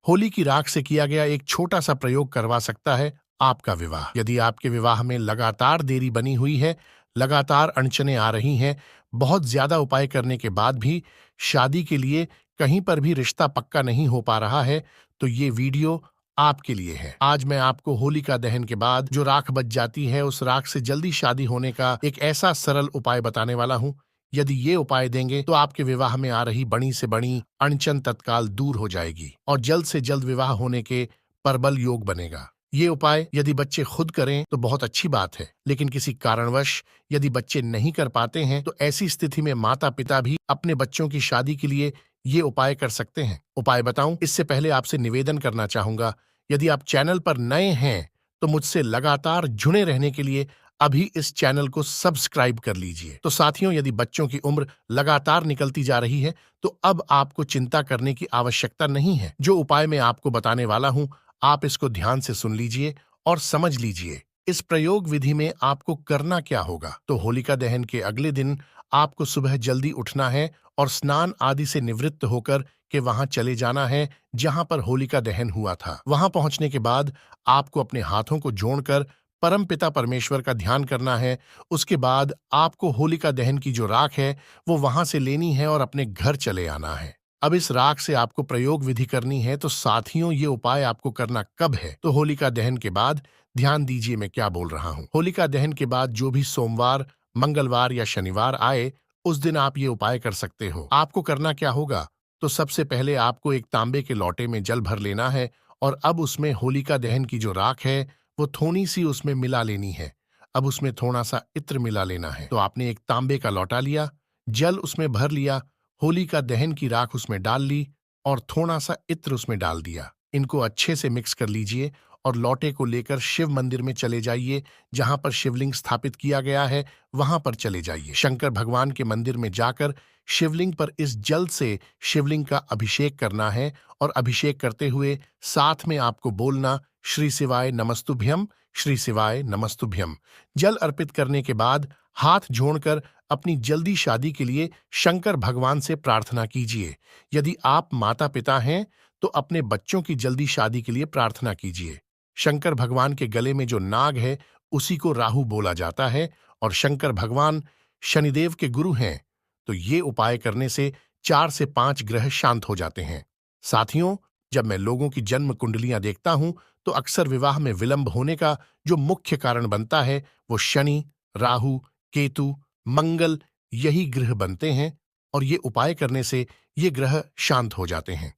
होली की राख से किया गया एक छोटा सा प्रयोग करवा सकता है आपका विवाह। यदि आपके विवाह में लगातार देरी बनी हुई है, लगातार अड़चनें आ रही हैं, बहुत ज्यादा उपाय करने के बाद भी शादी के लिए कहीं पर भी रिश्ता पक्का नहीं हो पा रहा है, तो ये वीडियो आपके लिए है। आज मैं आपको होलिका दहन के बाद जो राख बच जाती है, उस राख से जल्दी शादी होने का एक ऐसा सरल उपाय बताने वाला हूँ। यदि ये उपाय देंगे तो आपके विवाह में आ रही बड़ी से बड़ी अड़चन तत्काल दूर हो जाएगी और जल्द से जल्द विवाह होने के प्रबल योग बनेगा। ये उपाय यदि बच्चे खुद करें तो बहुत अच्छी बात है, लेकिन किसी कारणवश यदि बच्चे नहीं कर पाते हैं तो ऐसी स्थिति में माता पिता भी अपने बच्चों की शादी के लिए ये उपाय कर सकते हैं। उपाय बताऊं इससे पहले आपसे निवेदन करना चाहूंगा, यदि आप चैनल पर नए हैं तो मुझसे लगातार जुड़े रहने के लिए अभी इस चैनल को सब्सक्राइब कर लीजिए। तो साथियों, यदि बच्चों की उम्र लगातार निकलती जा रही है तो अब आपको चिंता करने की आवश्यकता नहीं है। जो उपाय मैं आपको बताने वाला हूं, आप इसको ध्यान से सुन लीजिए और समझ लीजिए। इस प्रयोग विधि में आपको करना क्या होगा। तो होलिका दहन के अगले दिन आपको सुबह जल्दी उठना है और स्नान आदि से निवृत्त होकर के वहां चले जाना है जहां पर होलिका दहन हुआ था। वहां पहुंचने के बाद आपको अपने हाथों को जोड़कर परमपिता परमेश्वर का ध्यान करना है। उसके बाद आपको होलिका दहन की जो राख है वो वहां से लेनी है और अपने घर चले आना है। अब इस राख से आपको प्रयोग विधि करनी है, तो साथियों ये उपाय आपको करना कब है? तो होलिका दहन के बाद। ध्यान दीजिए मैं क्या बोल रहा हूँ। होलिका दहन के बाद जो भी सोमवार, मंगलवार या शनिवार आए, उस दिन आप ये उपाय कर सकते हो। आपको करना क्या होगा? तो सबसे पहले आपको एक तांबे के लोटे में जल भर लेना है और अब उसमें होलिका दहन की जो राख है वो थोड़ी सी उसमें मिला लेनी है। अब उसमें थोड़ा सा इत्र मिला लेना है। तो आपने एक तांबे का लोटा लिया, जल उसमें भर लिया, होलिका दहन की राख उसमें डाल ली और थोड़ा सा इत्र उसमें डाल दिया। इनको अच्छे से मिक्स कर लीजिए और लोटे को लेकर शिव मंदिर में चले जाइए। जहां पर शिवलिंग स्थापित किया गया है वहां पर चले जाइए। शंकर भगवान के मंदिर में जाकर शिवलिंग पर इस जल से शिवलिंग का अभिषेक करना है और अभिषेक करते हुए साथ में आपको बोलना, श्री शिवाय नमस्तुभ्यम, श्री शिवाय नमस्तुभ्यम। जल अर्पित करने के बाद हाथ जोड़कर अपनी जल्दी शादी के लिए शंकर भगवान से प्रार्थना कीजिए। यदि आप माता पिता हैं तो अपने बच्चों की जल्दी शादी के लिए प्रार्थना कीजिए। शंकर भगवान के गले में जो नाग है उसी को राहु बोला जाता है और शंकर भगवान शनिदेव के गुरु हैं। तो ये उपाय करने से 4 से 5 ग्रह शांत हो जाते हैं। साथियों, जब मैं लोगों की जन्म कुंडलियां देखता हूं तो अक्सर विवाह में विलंब होने का जो मुख्य कारण बनता है वो शनि, राहु, केतु, मंगल यही ग्रह बनते हैं और ये उपाय करने से ये ग्रह शांत हो जाते हैं।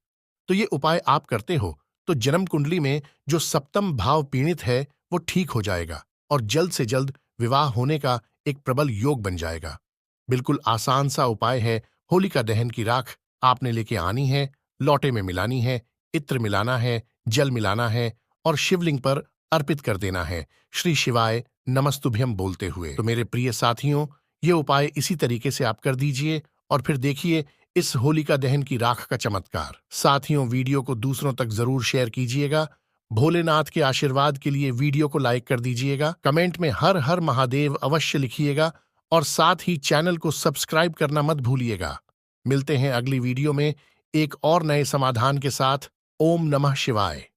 तो ये उपाय आप करते हो तो जन्म कुंडली में जो सप्तम भाव पीड़ित है वो ठीक हो जाएगा और जल्द से जल्द विवाह होने का एक प्रबल योग बन जाएगा। बिल्कुल आसान सा उपाय है। होलिका दहन की राख आपने लेके आनी है, लोटे में मिलानी है, इत्र मिलाना है, जल मिलाना है और शिवलिंग पर अर्पित कर देना है, श्री शिवाय नमस्तुभ्यम बोलते हुए। तो मेरे प्रिय साथियों, ये उपाय इसी तरीके से आप कर दीजिए और फिर देखिए इस होलिका दहन की राख का चमत्कार। साथियों, वीडियो को दूसरों तक जरूर शेयर कीजिएगा। भोलेनाथ के आशीर्वाद के लिए वीडियो को लाइक कर दीजिएगा। कमेंट में हर हर महादेव अवश्य लिखिएगा और साथ ही चैनल को सब्सक्राइब करना मत भूलिएगा। मिलते हैं अगली वीडियो में एक और नए समाधान के साथ। ओम नमः शिवाय।